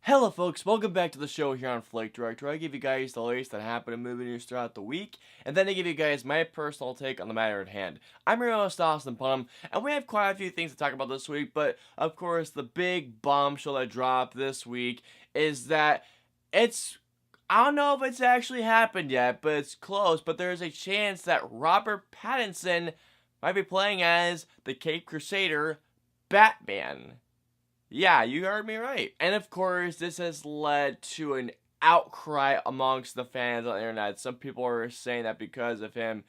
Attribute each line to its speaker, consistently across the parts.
Speaker 1: Hello folks, welcome back to the show here on FlickDirect, where I give you guys the latest that happened in movie news throughout the week, and then I give you guys my personal take on the matter at hand. I'm your host, Austin Putnam, and we have quite a few things to talk about this week, but of course the big bombshell that dropped this week is that I don't know if it's actually happened yet, but it's close, but there's a chance that Robert Pattinson might be playing as the Caped Crusader, Batman. Yeah, you heard me right. And of course, this has led to an outcry amongst the fans on the internet. Some people are saying that because of him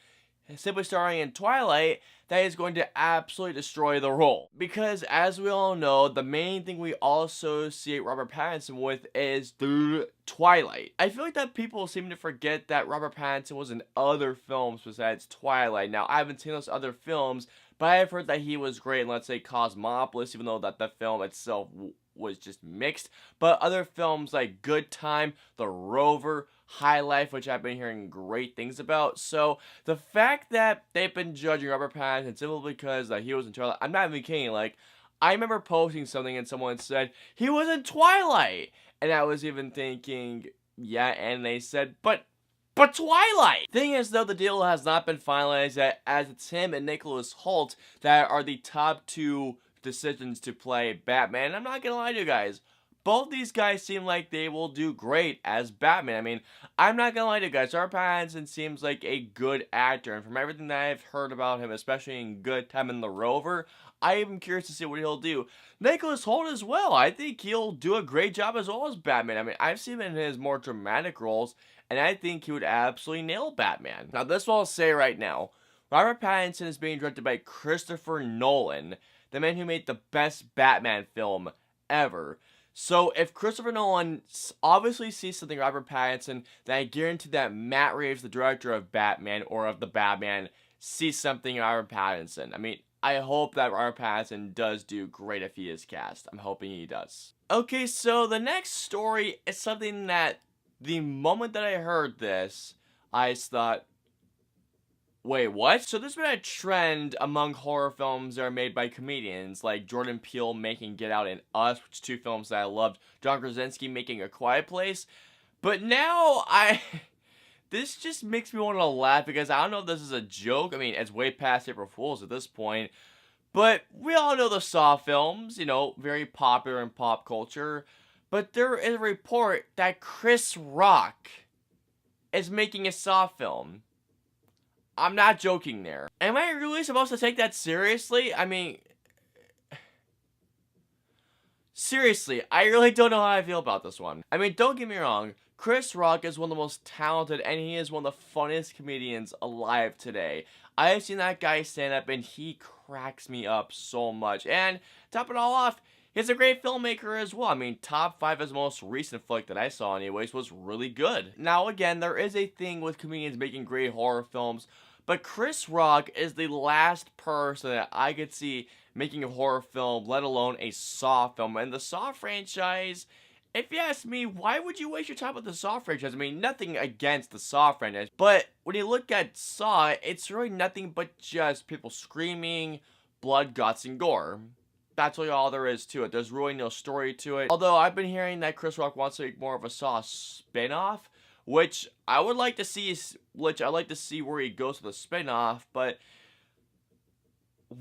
Speaker 1: simply starring in Twilight, that he's going to absolutely destroy the role. Because as we all know, the main thing we all associate Robert Pattinson with is the Twilight. I feel like that people seem to forget that Robert Pattinson was in other films besides Twilight. Now, I haven't seen those other films, but I have heard that he was great in, let's say, Cosmopolis, even though that the film itself was just mixed. But other films like Good Time, The Rover, High Life, which I've been hearing great things about. So the fact that they've been judging Robert Pattinson simply because he was in Twilight, I'm not even kidding. Like, I remember posting something and someone said, he was in Twilight! And I was even thinking, yeah, and they said, But Twilight! Thing is, though, the deal has not been finalized, as it's him and Nicholas Hoult that are the top two decisions to play Batman. I'm not gonna lie to you guys, both these guys seem like they will do great as Batman. I mean, I'm not gonna lie to you guys, Robert Pattinson seems like a good actor, and from everything that I've heard about him, especially in Good Time in The Rover, I am curious to see what he'll do. Nicholas Hoult as well, I think he'll do a great job as well as Batman. I mean, I've seen him in his more dramatic roles, and I think he would absolutely nail Batman. Now, this I'll say right now, Robert Pattinson is being directed by Christopher Nolan, the man who made the best Batman film ever. So if Christopher Nolan obviously sees something in Robert Pattinson, then I guarantee that Matt Reeves, the director of Batman or of the Batman, sees something in Robert Pattinson. I mean, I hope that Robert Pattinson does do great if he is cast. I'm hoping he does. Okay, so the next story is something that the moment that I heard this, I just thought, wait, what? So there's been a trend among horror films that are made by comedians, like Jordan Peele making Get Out and Us, which are two films that I loved, John Krasinski making A Quiet Place, but now this just makes me want to laugh because I don't know if this is a joke. I mean, it's way past April Fool's at this point, but we all know the Saw films, very popular in pop culture, but there is a report that Chris Rock is making a Saw film. I'm not joking there. Am I really supposed to take that seriously? I mean, seriously, I really don't know how I feel about this one. I mean, don't get me wrong, Chris Rock is one of the most talented and he is one of the funniest comedians alive today. I have seen that guy stand up and he cracks me up so much. And top it all off, he's a great filmmaker as well. I mean, top 5 of his most recent flick that I saw anyways was really good. Now again, there is a thing with comedians making great horror films, but Chris Rock is the last person that I could see making a horror film, let alone a Saw film. And the Saw franchise, if you ask me, why would you waste your time with the Saw franchise? I mean, nothing against the Saw franchise, but when you look at Saw, it's really nothing but just people screaming, blood, guts, and gore. That's really all there is to it. There's really no story to it. Although I've been hearing that Chris Rock wants to make more of a Saw spin-off, which I would like to see, I'd like to see where he goes with a spin-off, but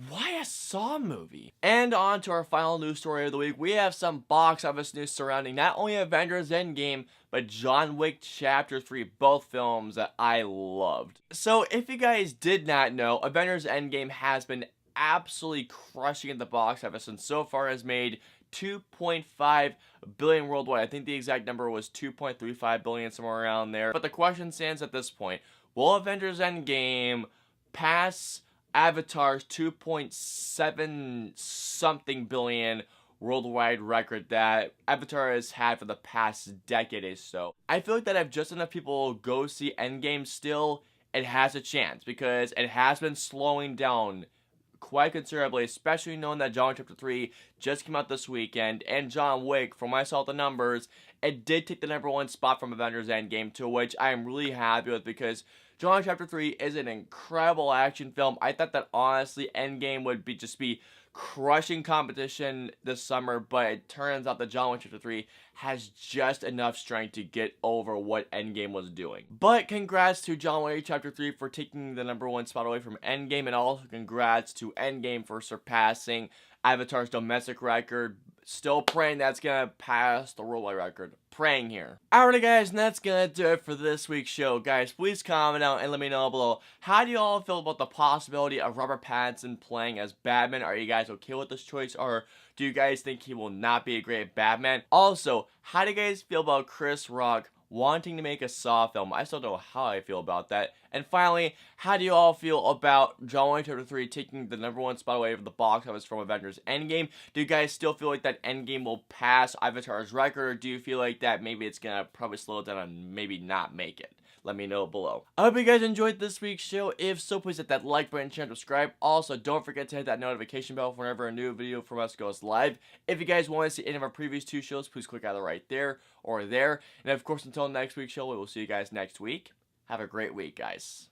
Speaker 1: why a Saw movie? And on to our final news story of the week, we have some box office news surrounding not only Avengers Endgame, but John Wick Chapter 3, both films that I loved. So if you guys did not know, Avengers Endgame has been absolutely crushing at the box office and so far has made 2.5 billion worldwide. I think the exact number was 2.35 billion, somewhere around there. But the question stands at this point, will Avengers Endgame pass Avatar's 2.7 something billion worldwide record that Avatar has had for the past decade or so? I feel like that if just enough people go see Endgame still, it has a chance because it has been slowing down quite considerably, especially knowing that John Wick Chapter 3 just came out this weekend, and John Wick, from what I saw the numbers, it did take the #1 spot from Avengers Endgame, to which I am really happy with because John Wick Chapter 3 is an incredible action film. I thought that honestly Endgame would just be crushing competition this summer, but it turns out that John Wick Chapter 3 has just enough strength to get over what Endgame was doing. But congrats to John Wick Chapter 3 for taking the #1 spot away from Endgame, and also congrats to Endgame for surpassing Avatar's domestic record. Still praying that's gonna pass the worldwide record. Praying here. Alrighty guys, and that's gonna do it for this week's show. Guys, please comment down and let me know below. How do you all feel about the possibility of Robert Pattinson playing as Batman? Are you guys okay with this choice, or do you guys think he will not be a great Batman? Also, how do you guys feel about Chris Rock wanting to make a Saw film? I still don't know how I feel about that. And finally, how do you all feel about John Wick Chapter 3 taking the #1 spot away from the box office from Avengers Endgame? Do you guys still feel like that Endgame will pass Avatar's record, or do you feel like that maybe it's gonna probably slow it down and maybe not make it? Let me know below. I hope you guys enjoyed this week's show. If so, please hit that like button, channel, subscribe. Also, don't forget to hit that notification bell for whenever a new video from us goes live. If you guys want to see any of our previous 2 shows, please click either right there or there. And of course, until next week's show, we will see you guys next week. Have a great week, guys.